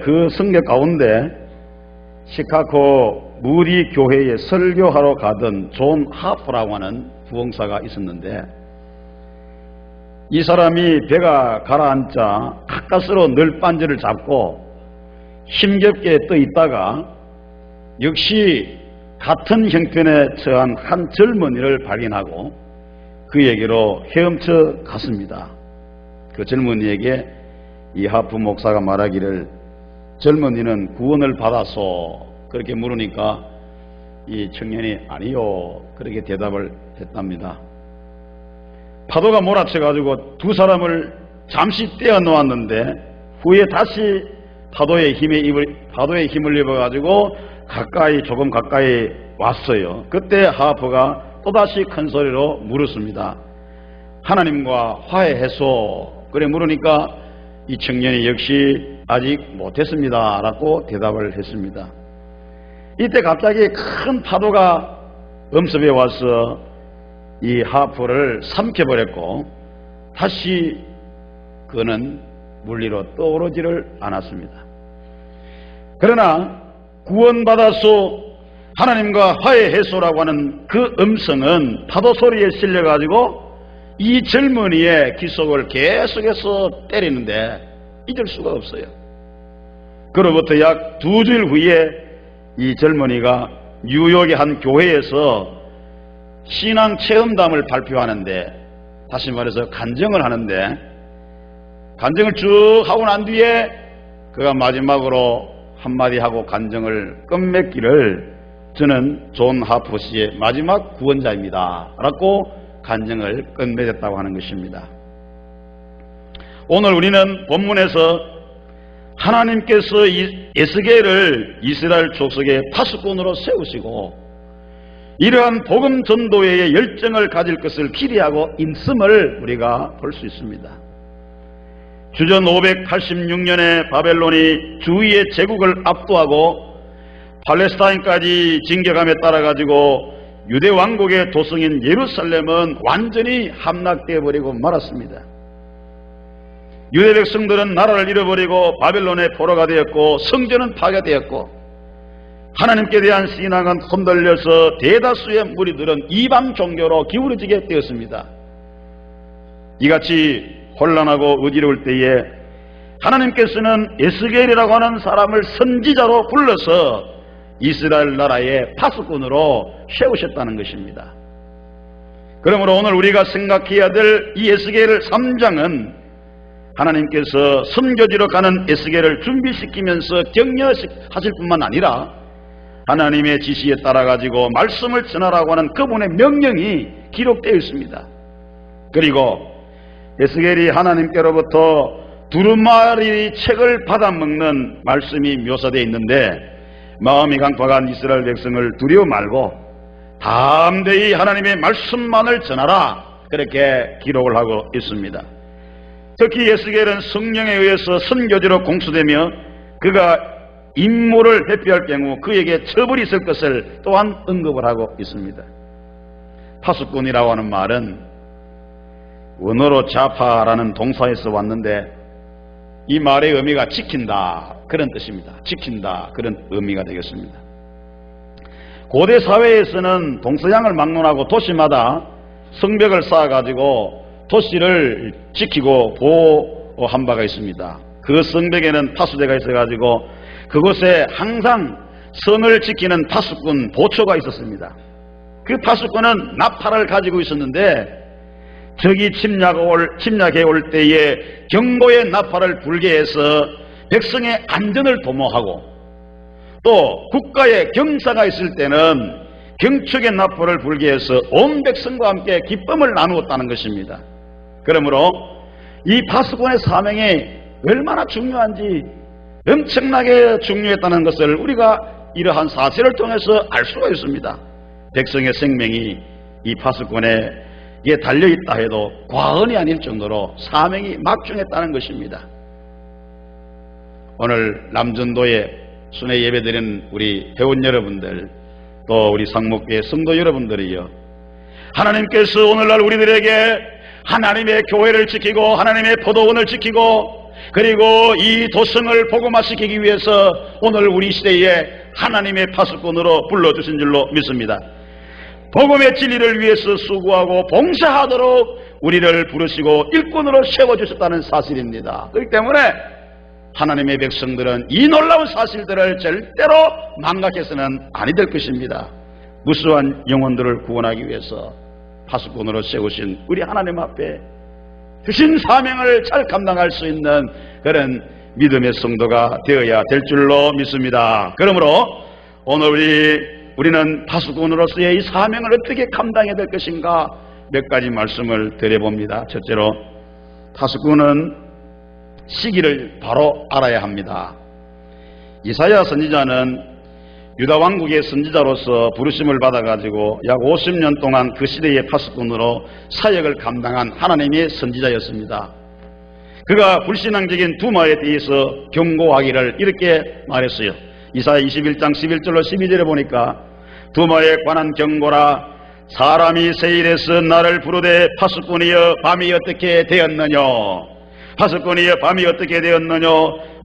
그 성교 가운데 시카고 무리 교회에 설교하러 가던 존 하프라고 하는 부흥사가 있었는데, 이 사람이 배가 가라앉자 가까스로 널빤지를 잡고 힘겹게 떠 있다가 역시 같은 형편에 처한 한 젊은이를 발견하고 그에게로 헤엄쳐 갔습니다. 그 젊은이에게 이 하프 목사가 말하기를, 젊은이는 구원을 받아서, 그렇게 물으니까 이 청년이 아니요, 그렇게 대답을 했답니다. 파도가 몰아쳐가지고 두 사람을 잠시 떼어 놓았는데 후에 다시 파도의 힘을 입어가지고 조금 가까이 왔어요. 그때 하프가 또다시 큰 소리로 물었습니다. 하나님과 화해해소. 그래 물으니까 이 청년이 역시 아직 못했습니다 라고 대답을 했습니다. 이때 갑자기 큰 파도가 엄습해 와서 이 하프를 삼켜버렸고 다시 그는 물 위로 떠오르지를 않았습니다. 그러나 구원받아서 하나님과 화해해소라고 하는 그 음성은 파도 소리에 실려가지고 이 젊은이의 귓속을 계속해서 때리는데 잊을 수가 없어요. 그로부터 약 2주일 후에 이 젊은이가 뉴욕의 한 교회에서 신앙 체험담을 발표하는데, 다시 말해서 간증을 하는데, 간증을 쭉 하고 난 뒤에 그가 마지막으로 한마디 하고 간증을 끝맺기를, 저는 존 하프 씨의 마지막 구원자입니다 라고 간증을 끝맺었다고 하는 것입니다. 오늘 우리는 본문에서 하나님께서 에스겔을 이스라엘 족속의 파수꾼으로 세우시고 이러한 복음 전도회의 열정을 가질 것을 기대하고 있음을 우리가 볼 수 있습니다. 주전 586년에 바벨론이 주위의 제국을 압도하고 팔레스타인까지 진격함에 따라 가지고 유대 왕국의 도성인 예루살렘은 완전히 함락되어 버리고 말았습니다. 유대 백성들은 나라를 잃어버리고 바벨론의 포로가 되었고 성전은 파괴되었고 하나님께 대한 신앙은 흔들려서 대다수의 무리들은 이방 종교로 기울어지게 되었습니다. 이같이 혼란하고 어지러울 때에 하나님께서는 에스겔이라고 하는 사람을 선지자로 불러서 이스라엘 나라의 파수꾼으로 세우셨다는 것입니다. 그러므로 오늘 우리가 생각해야 될 이 에스겔 3장은 하나님께서 선교지로 가는 에스겔을 준비시키면서 격려하실 뿐만 아니라 하나님의 지시에 따라 가지고 말씀을 전하라고 하는 그분의 명령이 기록되어 있습니다. 그리고 에스겔이 하나님께로부터 두루마리 책을 받아먹는 말씀이 묘사되어 있는데, 마음이 강팍한 이스라엘 백성을 두려워 말고 담대히 하나님의 말씀만을 전하라, 그렇게 기록을 하고 있습니다. 특히 에스겔은 성령에 의해서 선교지로 공수되며 그가 임무를 회피할 경우 그에게 처벌이 있을 것을 또한 언급을 하고 있습니다. 파수꾼이라고 하는 말은 원어로 자파라는 동사에서 왔는데 이 말의 의미가 지킨다, 그런 뜻입니다. 지킨다, 그런 의미가 되겠습니다. 고대 사회에서는 동서양을 막론하고 도시마다 성벽을 쌓아가지고 도시를 지키고 보호한 바가 있습니다. 그 성벽에는 파수대가 있어가지고 그곳에 항상 성을 지키는 파수꾼 보초가 있었습니다. 그 파수꾼은 나팔을 가지고 있었는데 적이 침략해 올 때에 경고의 나팔을 불게 해서 백성의 안전을 도모하고, 또 국가의 경사가 있을 때는 경축의 나팔을 불게 해서 온 백성과 함께 기쁨을 나누었다는 것입니다. 그러므로 이 파수꾼의 사명이 얼마나 중요한지, 엄청나게 중요했다는 것을 우리가 이러한 사실을 통해서 알 수가 있습니다. 백성의 생명이 이 파수꾼에게 달려있다 해도 과언이 아닐 정도로 사명이 막중했다는 것입니다. 오늘 남전도에 순회 예배드리는 우리 회원 여러분들, 또 우리 상목교회 성도 여러분들이요, 하나님께서 오늘날 우리들에게 하나님의 교회를 지키고 하나님의 포도원을 지키고 그리고 이 도성을 복음화시키기 위해서 오늘 우리 시대에 하나님의 파수꾼으로 불러주신 줄로 믿습니다. 복음의 진리를 위해서 수고하고 봉사하도록 우리를 부르시고 일꾼으로 세워주셨다는 사실입니다. 그렇기 때문에 하나님의 백성들은 이 놀라운 사실들을 절대로 망각해서는 아니 될 것입니다. 무수한 영혼들을 구원하기 위해서 파수꾼으로 세우신 우리 하나님 앞에 주신 사명을 잘 감당할 수 있는 그런 믿음의 성도가 되어야 될 줄로 믿습니다. 그러므로 오늘 우리는 파수꾼으로서의 이 사명을 어떻게 감당해야 될 것인가 몇 가지 말씀을 드려봅니다. 첫째로, 파수꾼은 시기를 바로 알아야 합니다. 이사야 선지자는 유다 왕국의 선지자로서 부르심을 받아가지고 약 50년 동안 그 시대의 파수꾼으로 사역을 감당한 하나님의 선지자였습니다. 그가 불신앙적인 두마에 대해서 경고하기를 이렇게 말했어요. 이사야 21장 11절로 12절에 보니까 두마에 관한 경고라. 사람이 세일에서 나를 부르되 파수꾼이여 밤이 어떻게 되었느냐. 파수꾼이여 밤이 어떻게 되었느냐.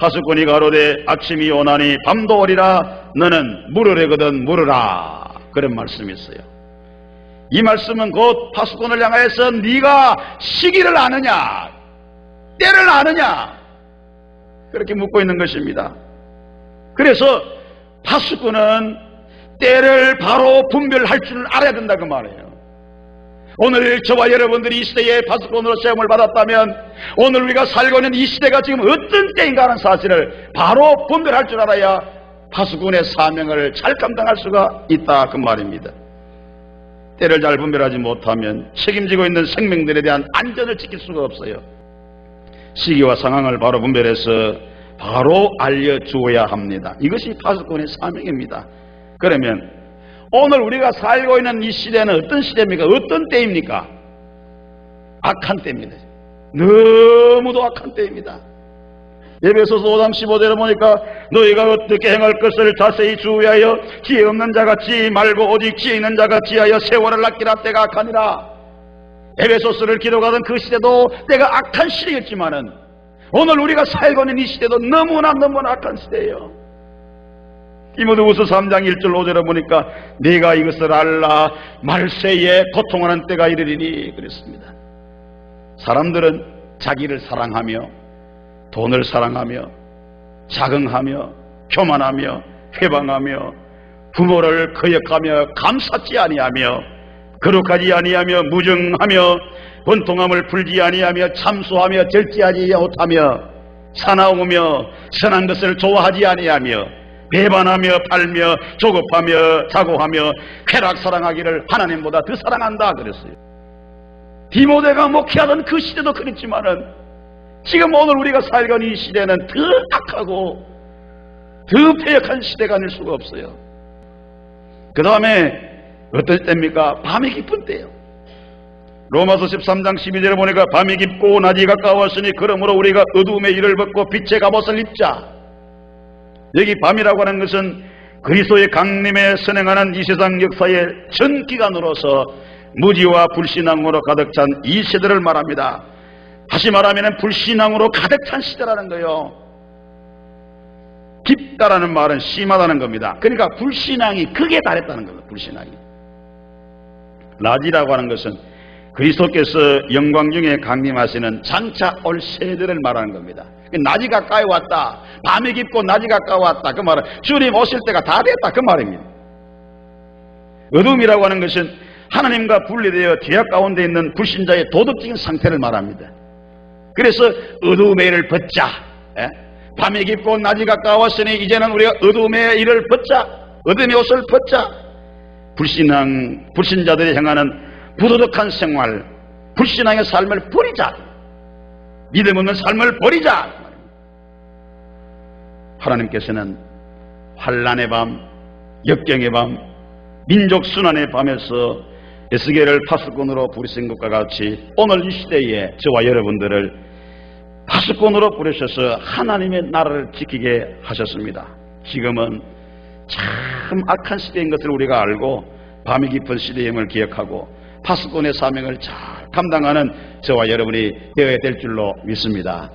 파수꾼이 가로되 아침이 오나니 밤도 오리라. 너는 물으려거든 물으라. 그런 말씀이 있어요. 이 말씀은 곧 파수꾼을 향하여서 네가 시기를 아느냐, 때를 아느냐, 그렇게 묻고 있는 것입니다. 그래서 파수꾼은 때를 바로 분별할 줄 알아야 된다 그 말이에요. 오늘 저와 여러분들이 이 시대에 파수꾼으로 시험을 받았다면 오늘 우리가 살고 있는 이 시대가 지금 어떤 때인가 하는 사실을 바로 분별할 줄 알아야 파수꾼의 사명을 잘 감당할 수가 있다 그 말입니다. 때를 잘 분별하지 못하면 책임지고 있는 생명들에 대한 안전을 지킬 수가 없어요. 시기와 상황을 바로 분별해서 바로 알려주어야 합니다. 이것이 파수꾼의 사명입니다. 그러면 오늘 우리가 살고 있는 이 시대는 어떤 시대입니까? 어떤 때입니까? 악한 때입니다. 너무도 악한 때입니다. 에베소서 5장 15절에 보니까 너희가 어떻게 행할 것을 자세히 주의하여 지혜 없는 자같이 말고 오직 지혜 있는 자같이 하여 세월을 아끼라. 때가 악하니라. 에베소서를 기록하던 그 시대도 때가 악한 시대였지만은 오늘 우리가 살고 있는 이 시대도 너무나 악한 시대예요. 디모데후서 3장 1절 5절에 보니까 네가 이것을 알라. 말세에 고통하는 때가 이르리니 그랬습니다. 사람들은 자기를 사랑하며 돈을 사랑하며 자긍하며 교만하며 회방하며 부모를 거역하며 감사치 아니하며 거룩하지 아니하며 무정하며 번통함을 풀지 아니하며 참수하며 절제하지 못하며 사나우며 선한 것을 좋아하지 아니하며 배반하며 팔며 조급하며 자고하며 쾌락 사랑하기를 하나님보다 더 사랑한다 그랬어요. 디모데가 목회하던 그 시대도 그랬지만은 지금 오늘 우리가 살고 있는 이 시대는 더 악하고 더 패역한 시대가 아닐 수가 없어요. 그 다음에 어떨 때입니까? 밤이 깊은 때예요. 로마서 13장 12절에 보니까 밤이 깊고 낮이 가까웠으니 그러므로 우리가 어두움의 일을 벗고 빛의 갑옷을 입자. 여기 밤이라고 하는 것은 그리스도의 강림에 선행하는 이 세상 역사의 전 기간으로서 무지와 불신앙으로 가득 찬 이 세대를 말합니다. 다시 말하면 불신앙으로 가득 찬 시대라는 거예요. 깊다라는 말은 심하다는 겁니다. 그러니까 불신앙이 극에 달했다는 겁니다. 불신앙이. 낮이라고 하는 것은 그리스도께서 영광 중에 강림하시는 장차 올 세대를 말하는 겁니다. 낮이 가까이 왔다. 밤이 깊고 낮이 가까이 왔다. 그 말은 주님 오실 때가 다 됐다. 그 말입니다. 어둠이라고 하는 것은 하나님과 분리되어 죄악 가운데 있는 불신자의 도덕적인 상태를 말합니다. 그래서 어둠의 일을 벗자. 밤이 깊고 낮이 가까웠으니 이제는 우리가 어둠의 일을 벗자. 어둠의 옷을 벗자. 불신자들이 행하는 부도덕한 생활, 불신앙의 삶을 버리자. 믿음 없는 삶을 버리자. 하나님께서는 환난의 밤, 역경의 밤, 민족 순환의 밤에서 에스겔을 파수꾼으로 부르신 것과 같이 오늘 이 시대에 저와 여러분들을 파수꾼으로 부르셔서 하나님의 나라를 지키게 하셨습니다. 지금은 참 악한 시대인 것을 우리가 알고 밤이 깊은 시대임을 기억하고 파수꾼의 사명을 잘 감당하는 저와 여러분이 되어야 될 줄로 믿습니다.